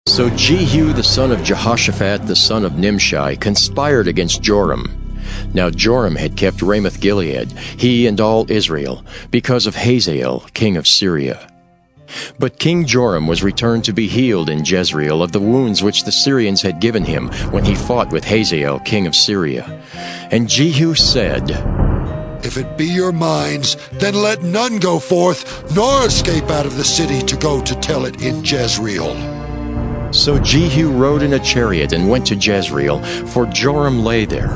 So Jehu the son of Jehoshaphat the son of Nimshi conspired against Joram. Now Joram had kept Ramoth-Gilead, he and all Israel, because of Hazael king of Syria. But King Joram was returned to be healed in Jezreel of the wounds which the Syrians had given him when he fought with Hazael king of Syria. And Jehu said, If it be your minds, then let none go forth, nor escape out of the city to go to tell it in Jezreel. So Jehu rode in a chariot and went to Jezreel, for Joram lay there.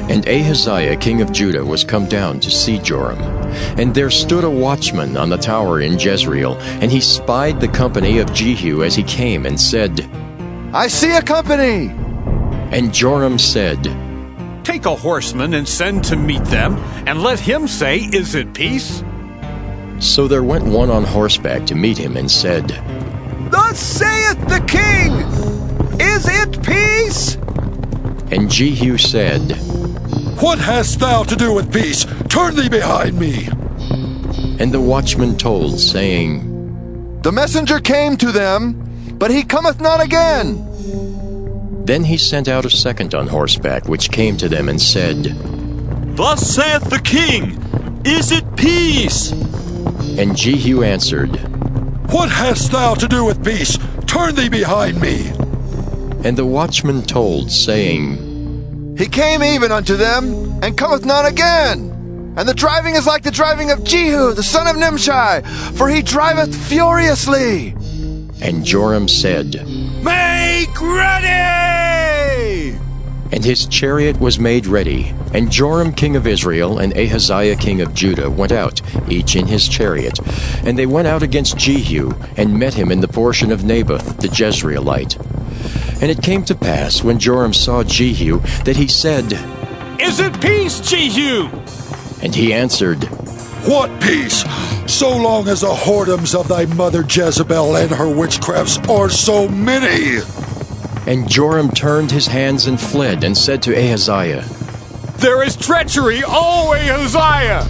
And Ahaziah king of Judah was come down to see Joram. And there stood a watchman on the tower in Jezreel, and he spied the company of Jehu as he came, and said, I see a company! And Joram said, Take a horseman and send to meet them, and let him say, Is it peace? So there went one on horseback to meet him, and said, Thus saith the king, Is it peace? And Jehu said, What hast thou to do with peace? Turn thee behind me. And the watchman told, saying, The messenger came to them, but he cometh not again. Then he sent out a second on horseback, which came to them and said, Thus saith the king, Is it peace? And Jehu answered, What hast thou to do with peace? Turn thee behind me. And the watchman told, saying, He came even unto them, and cometh not again. And the driving is like the driving of Jehu, the son of Nimshi, for he driveth furiously. And Joram said, Make ready! And his chariot was made ready. And Joram king of Israel and Ahaziah king of Judah went out, each in his chariot. And they went out against Jehu, and met him in the portion of Naboth the Jezreelite. And it came to pass, when Joram saw Jehu, that he said, Is it peace, Jehu? And he answered, What peace? So long as the whoredoms of thy mother Jezebel and her witchcrafts are so many. And Joram turned his hands and fled, and said to Ahaziah, There is treachery, O Ahaziah!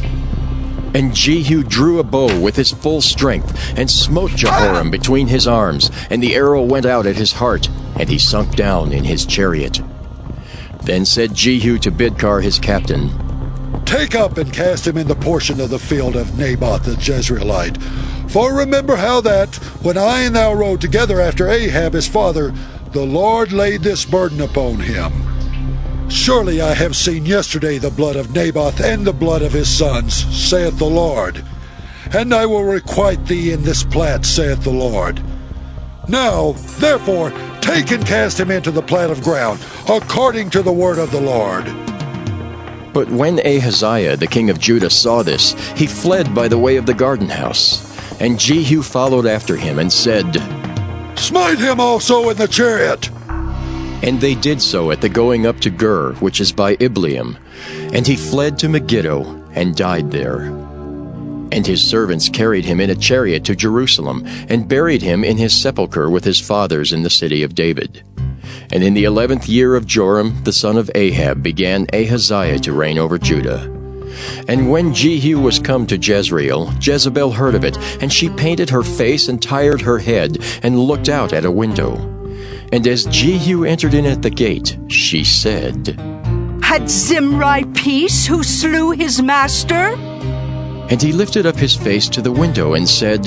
And Jehu drew a bow with his full strength, and smote Jehoram between his arms, and the arrow went out at his heart, and he sunk down in his chariot. Then said Jehu to Bidkar his captain, Take up and cast him in the portion of the field of Naboth the Jezreelite. For remember how that, when I and thou rode together after Ahab his father, the Lord laid this burden upon him. Surely I have seen yesterday the blood of Naboth and the blood of his sons, saith the Lord. And I will requite thee in this plat, saith the Lord. Now, therefore, take and cast him into the plat of ground, according to the word of the Lord. But when Ahaziah the king of Judah saw this, he fled by the way of the garden house. And Jehu followed after him, and said, Smite him also in the chariot. And they did so at the going up to Gur, which is by Ibleam. And he fled to Megiddo, and died there. And his servants carried him in a chariot to Jerusalem, and buried him in his sepulchre with his fathers in the city of David. And in the 11th year of Joram the son of Ahab began Ahaziah to reign over Judah. And when Jehu was come to Jezreel, Jezebel heard of it, and she painted her face and tired her head, and looked out at a window. And as Jehu entered in at the gate, she said, Had Zimri peace who slew his master? And he lifted up his face to the window and said,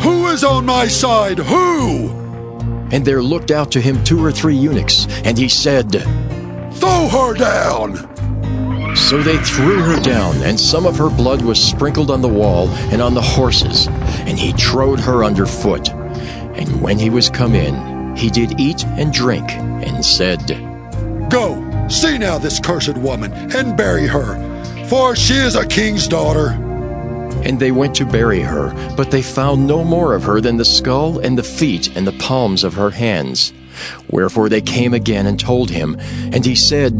Who is on my side? Who? And there looked out to him 2 or 3 eunuchs, and he said, Throw her down! So they threw her down, and some of her blood was sprinkled on the wall and on the horses, and he trode her under foot. And when he was come in, he did eat and drink, and said, Go, see now this cursed woman, and bury her, for she is a king's daughter. And they went to bury her, but they found no more of her than the skull and the feet and the palms of her hands. Wherefore they came again and told him, and he said,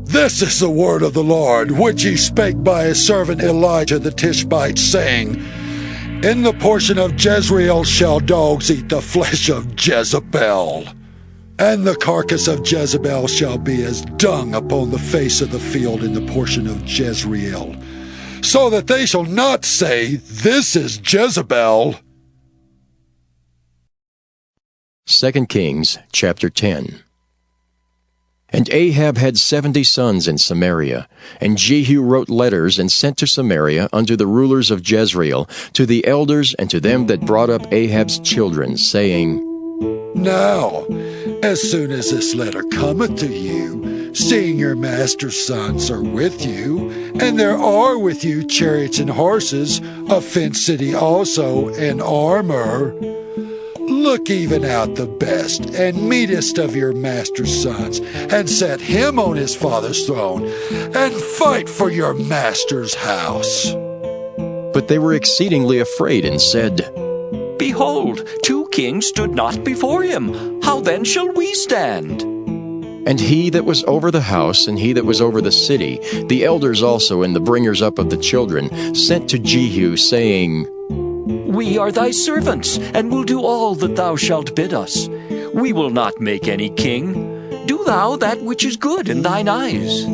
This is the word of the Lord, which he spake by his servant Elijah the Tishbite, saying, In the portion of Jezreel shall dogs eat the flesh of Jezebel, and the carcass of Jezebel shall be as dung upon the face of the field in the portion of Jezreel, so that they shall not say, This is Jezebel. 2 Kings chapter 10. And Ahab had 70 sons in Samaria, and Jehu wrote letters and sent to Samaria unto the rulers of Jezreel, to the elders and to them that brought up Ahab's children, saying, Now, as soon as this letter cometh to you, seeing your master's sons are with you, and there are with you chariots and horses, a fenced city also, and armor, look even out the best and meetest of your master's sons, and set him on his father's throne, and fight for your master's house. But they were exceedingly afraid, and said, Behold, 2 kings stood not before him. How then shall we stand? And he that was over the house, and he that was over the city, the elders also and the bringers up of the children, sent to Jehu, saying, We are thy servants, and will do all that thou shalt bid us. We will not make any king. Do thou that which is good in thine eyes.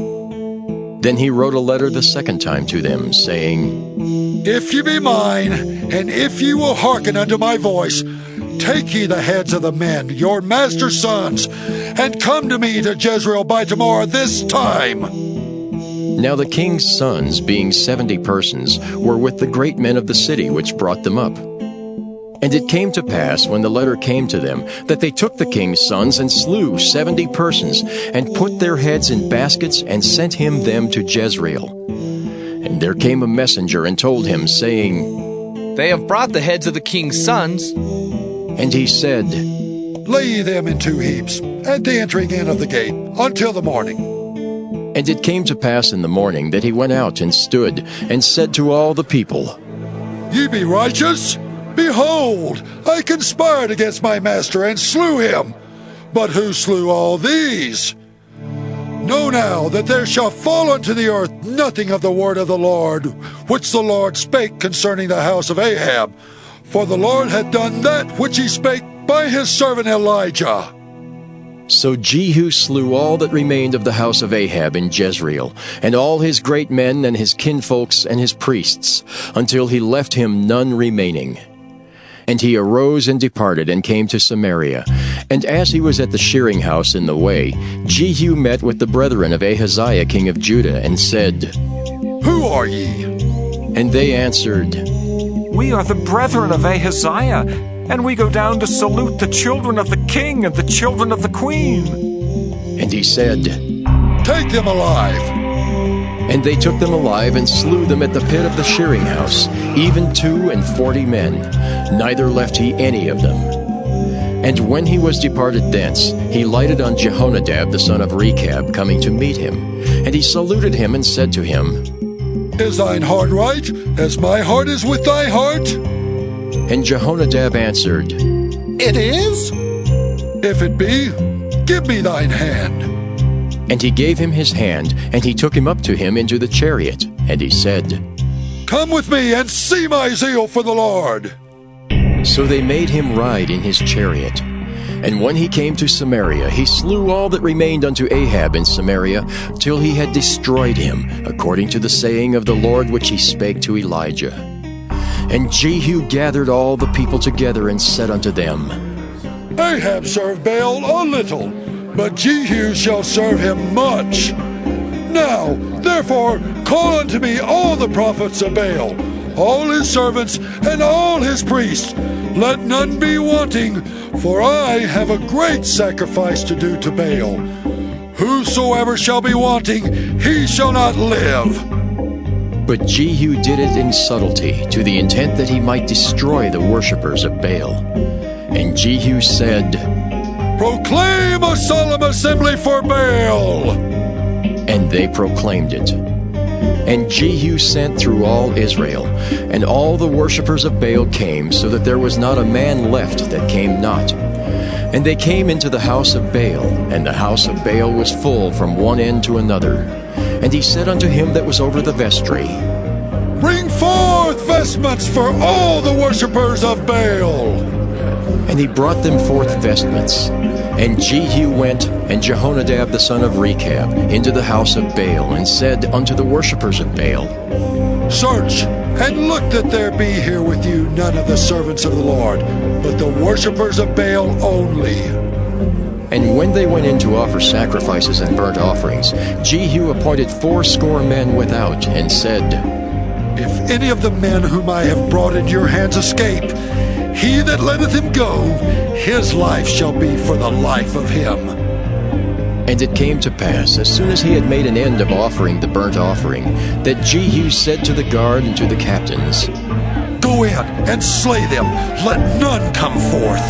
Then he wrote a letter the second time to them, saying, If ye be mine, and if ye will hearken unto my voice, take ye the heads of the men, your master's sons, and come to me to Jezreel by tomorrow this time. Now the king's sons, being 70 persons, were with the great men of the city which brought them up. And it came to pass, when the letter came to them, that they took the king's sons and slew 70 persons, and put their heads in baskets, and sent him them to Jezreel. And there came a messenger and told him, saying, They have brought the heads of the king's sons. And he said, Lay ye them in 2 heaps, at the entering in of the gate, until the morning. And it came to pass in the morning that he went out and stood, and said to all the people, Ye be righteous? Behold, I conspired against my master, and slew him. But who slew all these? Know now that there shall fall unto the earth nothing of the word of the Lord, which the Lord spake concerning the house of Ahab. For the Lord had done that which he spake by his servant Elijah. So Jehu slew all that remained of the house of Ahab in Jezreel, and all his great men and his kinfolks and his priests, until he left him none remaining. And he arose and departed, and came to Samaria. And as he was at the shearing house in the way, Jehu met with the brethren of Ahaziah king of Judah, and said, Who are ye? And they answered, We are the brethren of Ahaziah, and we go down to salute the children of the king and the children of the queen. And he said, Take them alive. And they took them alive, and slew them at the pit of the shearing house, even 42 men, neither left he any of them. And when he was departed thence, he lighted on Jehonadab the son of Rechab, coming to meet him. And he saluted him, and said to him, Is thine heart right, as my heart is with thy heart? And Jehonadab answered, It is? If it be, give me thine hand. And he gave him his hand, and he took him up to him into the chariot. And he said, Come with me, and see my zeal for the Lord. So they made him ride in his chariot. And when he came to Samaria, he slew all that remained unto Ahab in Samaria, till he had destroyed him, according to the saying of the Lord which he spake to Elijah. And Jehu gathered all the people together, and said unto them, Ahab served Baal a little, but Jehu shall serve him much. Now, therefore, call unto me all the prophets of Baal, all his servants, and all his priests. Let none be wanting, for I have a great sacrifice to do to Baal. Whosoever shall be wanting, he shall not live. But Jehu did it in subtlety, to the intent that he might destroy the worshippers of Baal. And Jehu said, Proclaim a solemn assembly for Baal. And they proclaimed it. And Jehu sent through all Israel, and all the worshippers of Baal came, so that there was not a man left that came not. And they came into the house of Baal, and the house of Baal was full from one end to another. And he said unto him that was over the vestry, Bring forth vestments for all the worshippers of Baal. And he brought them forth vestments. And Jehu went, and Jehonadab the son of Rechab, into the house of Baal, and said unto the worshippers of Baal, Search, And look that there be here with you none of the servants of the Lord, but the worshippers of Baal only. And when they went in to offer sacrifices and burnt offerings, Jehu appointed 80 men without, and said, If any of the men whom I have brought into your hands escape, he that letteth him go, his life shall be for the life of him. And it came to pass, as soon as he had made an end of offering the burnt offering, that Jehu said to the guard and to the captains, Go in and slay them, let none come forth.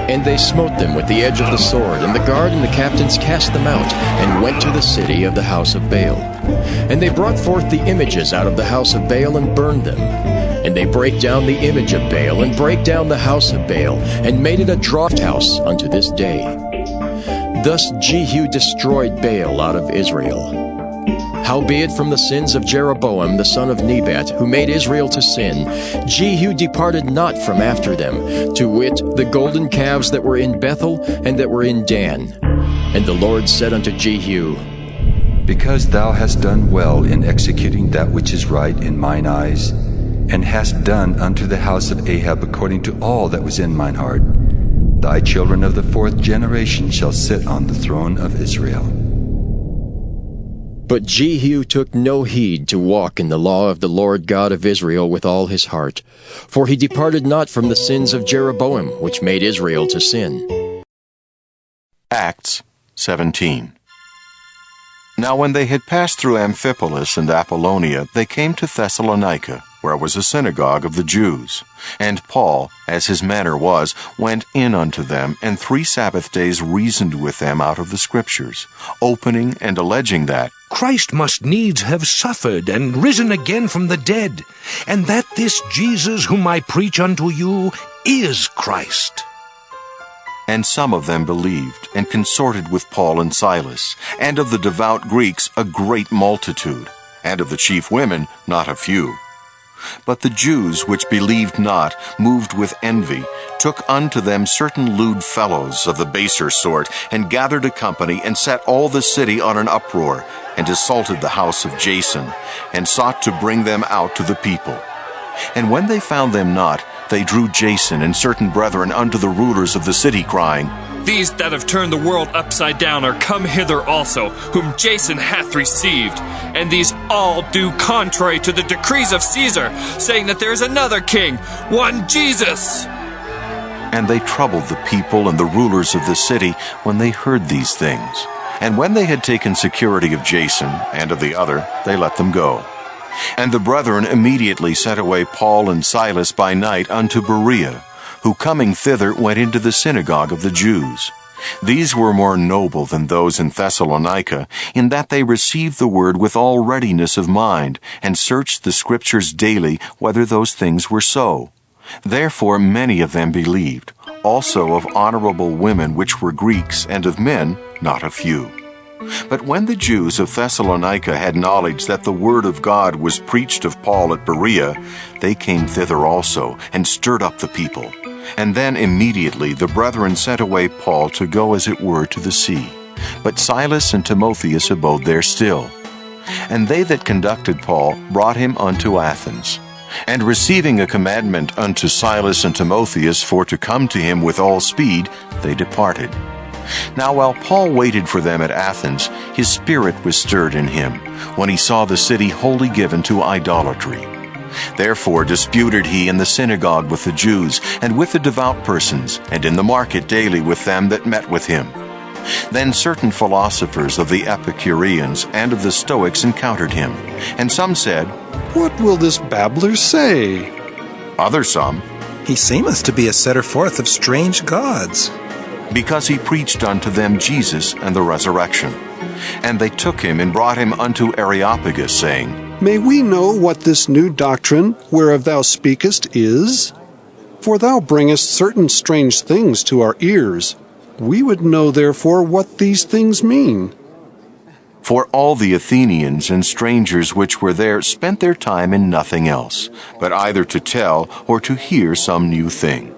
And they smote them with the edge of the sword, and the guard and the captains cast them out, and went to the city of the house of Baal. And they brought forth the images out of the house of Baal, and burned them. And they brake down the image of Baal, and brake down the house of Baal, and made it a draught house unto this day. Thus Jehu destroyed Baal out of Israel. Howbeit from the sins of Jeroboam the son of Nebat, who made Israel to sin, Jehu departed not from after them, to wit, the golden calves that were in Bethel and that were in Dan. And the Lord said unto Jehu, Because thou hast done well in executing that which is right in mine eyes, and hast done unto the house of Ahab according to all that was in mine heart, thy children of the 4th generation shall sit on the throne of Israel. But Jehu took no heed to walk in the law of the Lord God of Israel with all his heart, for he departed not from the sins of Jeroboam, which made Israel to sin. Acts 17. Now when they had passed through Amphipolis and Apollonia, they came to Thessalonica, where was a synagogue of the Jews. And Paul, as his manner was, went in unto them, and 3 Sabbath days reasoned with them out of the Scriptures, opening and alleging that Christ must needs have suffered and risen again from the dead, and that this Jesus whom I preach unto you is Christ. And some of them believed, and consorted with Paul and Silas, and of the devout Greeks a great multitude, and of the chief women not a few. But the Jews which believed not, moved with envy, took unto them certain lewd fellows of the baser sort, and gathered a company, and set all the city on an uproar, and assaulted the house of Jason, and sought to bring them out to the people. And when they found them not, they drew Jason and certain brethren unto the rulers of the city, crying, These that have turned the world upside down are come hither also, whom Jason hath received. And these all do contrary to the decrees of Caesar, saying that there is another king, one Jesus. And they troubled the people and the rulers of the city when they heard these things. And when they had taken security of Jason and of the other, they let them go. And the brethren immediately sent away Paul and Silas by night unto Berea, who coming thither went into the synagogue of the Jews. These were more noble than those in Thessalonica, in that they received the word with all readiness of mind, and searched the Scriptures daily whether those things were so. Therefore many of them believed, also of honorable women which were Greeks, and of men not a few. But when the Jews of Thessalonica had knowledge that the word of God was preached of Paul at Berea, they came thither also, and stirred up the people. And then immediately the brethren sent away Paul to go as it were to the sea. But Silas and Timotheus abode there still. And they that conducted Paul brought him unto Athens. And receiving a commandment unto Silas and Timotheus for to come to him with all speed, they departed. Now while Paul waited for them at Athens, his spirit was stirred in him, when he saw the city wholly given to idolatry. Therefore disputed he in the synagogue with the Jews, and with the devout persons, and in the market daily with them that met with him. Then certain philosophers of the Epicureans and of the Stoics encountered him, and some said, What will this babbler say? Other some, He seemeth to be a setter forth of strange gods. Because he preached unto them Jesus and the resurrection. And they took him and brought him unto Areopagus, saying, May we know what this new doctrine whereof thou speakest is? For thou bringest certain strange things to our ears. We would know therefore what these things mean. For all the Athenians and strangers which were there spent their time in nothing else, but either to tell or to hear some new thing.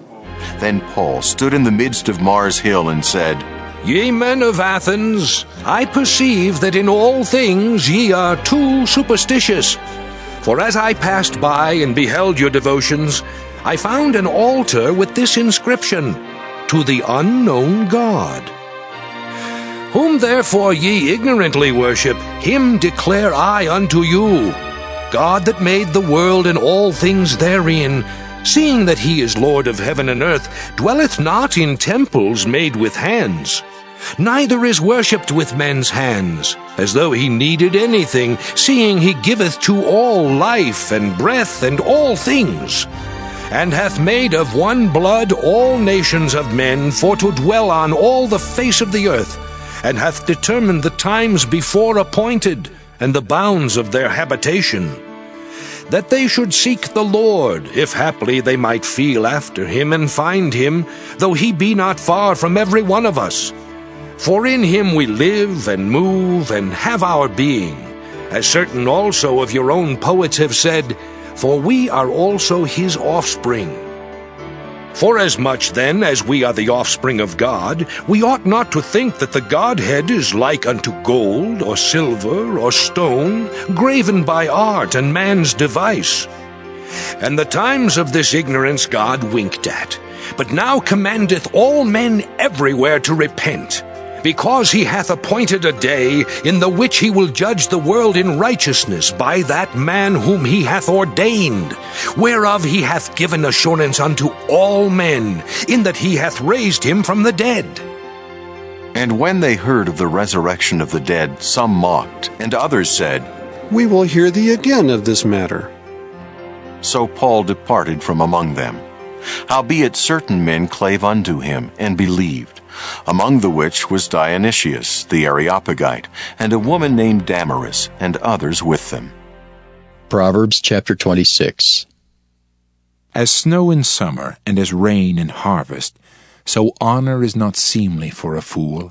Then Paul stood in the midst of Mars Hill and said, Ye men of Athens, I perceive that in all things ye are too superstitious. For as I passed by and beheld your devotions, I found an altar with this inscription, To the Unknown God. Whom therefore ye ignorantly worship, him declare I unto you, God that made the world and all things therein, seeing that he is Lord of heaven and earth, dwelleth not in temples made with hands, neither is worshipped with men's hands, as though he needed anything, seeing he giveth to all life and breath and all things, and hath made of one blood all nations of men for to dwell on all the face of the earth, and hath determined the times before appointed, and the bounds of their habitation, that they should seek the Lord, if haply they might feel after him and find him, though he be not far from every one of us. For in him we live and move and have our being, as certain also of your own poets have said, for we are also his offspring. Forasmuch then as we are the offspring of God, we ought not to think that the Godhead is like unto gold, or silver, or stone, graven by art and man's device. And the times of this ignorance God winked at, but now commandeth all men everywhere to repent, because he hath appointed a day in the which he will judge the world in righteousness by that man whom he hath ordained, whereof he hath given assurance unto all men, in that he hath raised him from the dead. And when they heard of the resurrection of the dead, some mocked, and others said, We will hear thee again of this matter. So Paul departed from among them. Howbeit certain men clave unto him, and believed, among the which was Dionysius the Areopagite, and a woman named Damaris, and others with them. Proverbs chapter 26. As snow in summer, and as rain in harvest, so honor is not seemly for a fool.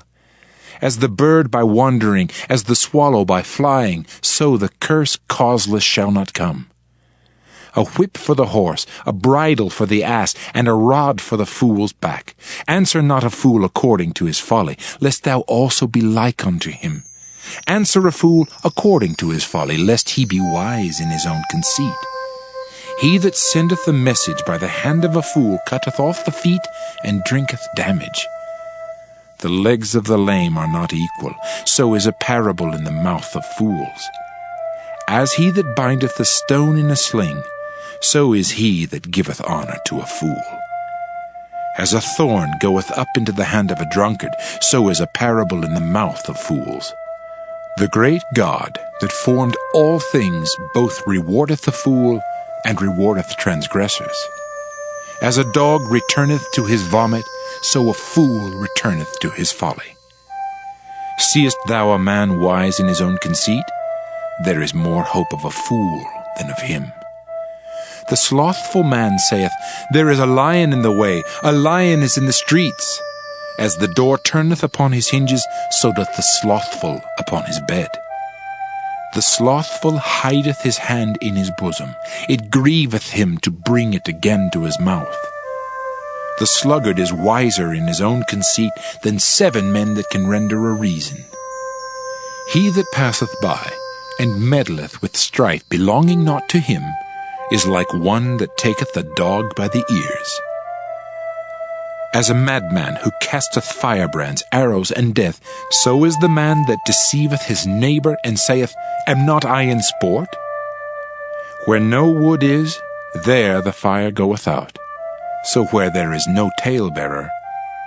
As the bird by wandering, as the swallow by flying, so the curse causeless shall not come. A whip for the horse, a bridle for the ass, and a rod for the fool's back. Answer not a fool according to his folly, lest thou also be like unto him. Answer a fool according to his folly, lest he be wise in his own conceit. He that sendeth a message by the hand of a fool cutteth off the feet, and drinketh damage. The legs of the lame are not equal, so is a parable in the mouth of fools. As he that bindeth a stone in a sling, so is he that giveth honor to a fool. As a thorn goeth up into the hand of a drunkard, so is a parable in the mouth of fools. The great God that formed all things both rewardeth the fool and rewardeth transgressors. As a dog returneth to his vomit, so a fool returneth to his folly. Seest thou a man wise in his own conceit? There is more hope of a fool than of him. The slothful man saith, There is a lion in the way, a lion is in the streets. As the door turneth upon his hinges, so doth the slothful upon his bed. The slothful hideth his hand in his bosom. It grieveth him to bring it again to his mouth. The sluggard is wiser in his own conceit than 7 men that can render a reason. He that passeth by, and meddleth with strife belonging not to him, is like one that taketh a dog by the ears. As a madman who casteth firebrands, arrows, and death, so is the man that deceiveth his neighbor, and saith, Am not I in sport? Where no wood is, there the fire goeth out. So where there is no talebearer,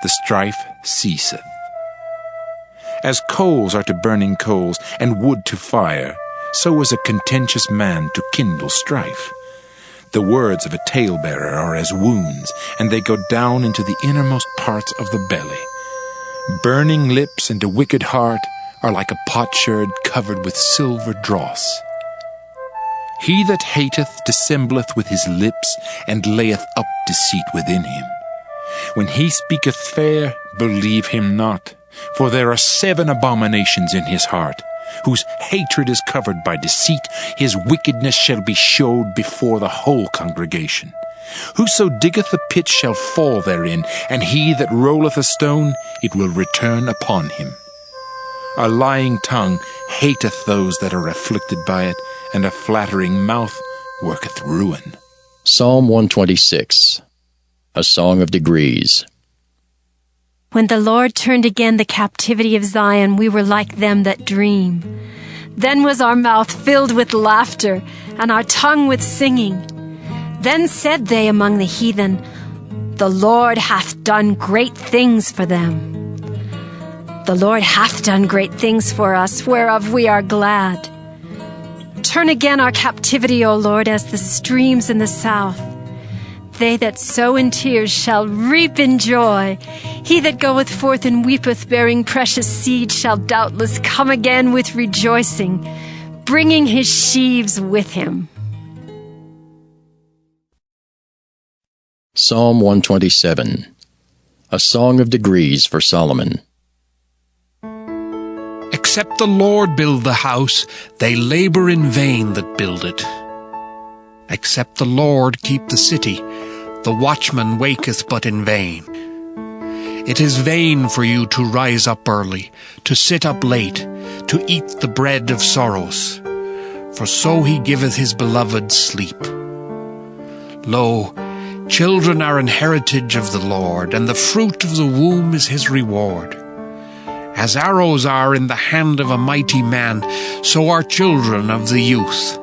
the strife ceaseth. As coals are to burning coals, and wood to fire, so is a contentious man to kindle strife. The words of a talebearer are as wounds, and they go down into the innermost parts of the belly. Burning lips and a wicked heart are like a potsherd covered with silver dross. He that hateth dissembleth with his lips, and layeth up deceit within him. When he speaketh fair, believe him not, for there are 7 abominations in his heart, whose hatred is covered by deceit. His wickedness shall be showed before the whole congregation. Whoso diggeth a pit shall fall therein, and he that rolleth a stone, it will return upon him. A lying tongue hateth those that are afflicted by it, and a flattering mouth worketh ruin. Psalm 126, a song of degrees. When the Lord turned again the captivity of Zion, we were like them that dream. Then was our mouth filled with laughter, and our tongue with singing. Then said they among the heathen, The Lord hath done great things for them. The Lord hath done great things for us, whereof we are glad. Turn again our captivity, O Lord, as the streams in the south. They that sow in tears shall reap in joy. He that goeth forth and weepeth, bearing precious seed, shall doubtless come again with rejoicing, bringing his sheaves with him. Psalm 127, a song of degrees for Solomon. Except the Lord build the house, they labor in vain that build it. Except the Lord keep the city, the watchman waketh but in vain. It is vain for you to rise up early, to sit up late, to eat the bread of sorrows, for so he giveth his beloved sleep. Lo, children are an heritage of the Lord, and the fruit of the womb is his reward. As arrows are in the hand of a mighty man, so are children of the youth.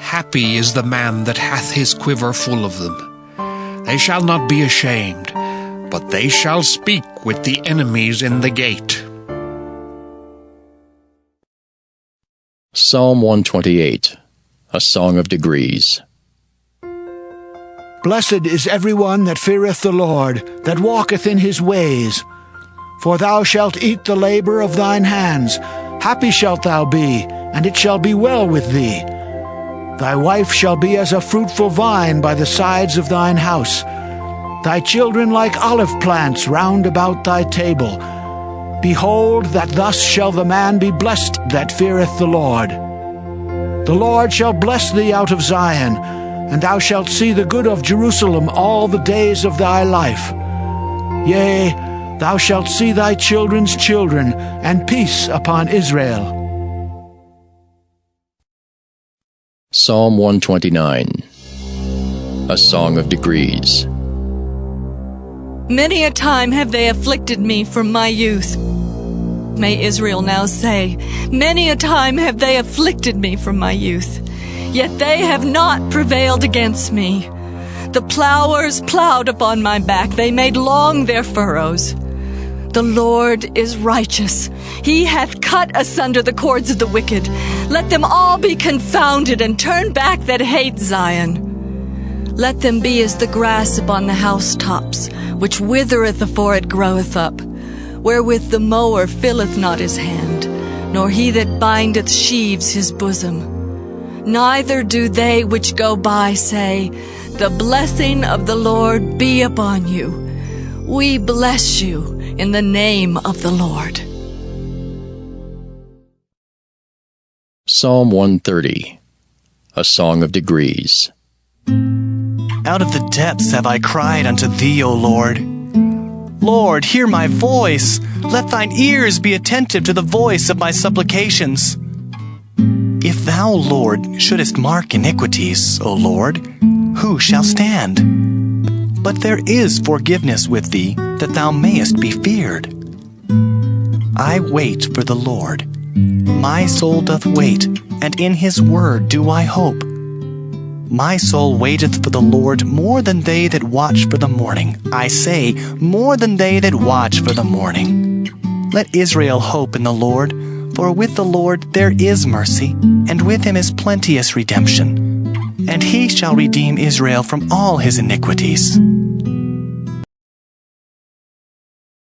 Happy is the man that hath his quiver full of them. They shall not be ashamed, but they shall speak with the enemies in the gate. Psalm 128, a song of degrees. Blessed is every one that feareth the Lord, that walketh in his ways. For thou shalt eat the labor of thine hands. Happy shalt thou be, and it shall be well with thee. Thy wife shall be as a fruitful vine by the sides of thine house, thy children like olive plants round about thy table. Behold, that thus shall the man be blessed that feareth the Lord. The Lord shall bless thee out of Zion, and thou shalt see the good of Jerusalem all the days of thy life. Yea, thou shalt see thy children's children, and peace upon Israel. Psalm 129, a song of degrees. Many a time have they afflicted me from my youth. May Israel now say, Many a time have they afflicted me from my youth, yet they have not prevailed against me. The plowers plowed upon my back, they made long their furrows. The Lord is righteous. He hath cut asunder the cords of the wicked. Let them all be confounded, and turn back that hate Zion. Let them be as the grass upon the housetops, which withereth afore it groweth up, wherewith the mower filleth not his hand, nor he that bindeth sheaves his bosom. Neither do they which go by say, The blessing of the Lord be upon you. We bless you in the name of the Lord. Psalm 130, a song of degrees. Out of the depths have I cried unto thee, O Lord. Lord, hear my voice. Let thine ears be attentive to the voice of my supplications. If thou, Lord, shouldest mark iniquities, O Lord, who shall stand? But there is forgiveness with thee, that thou mayest be feared. I wait for the Lord. My soul doth wait, and in his word do I hope. My soul waiteth for the Lord more than they that watch for the morning. I say, more than they that watch for the morning. Let Israel hope in the Lord, for with the Lord there is mercy, and with him is plenteous redemption. And he shall redeem Israel from all his iniquities.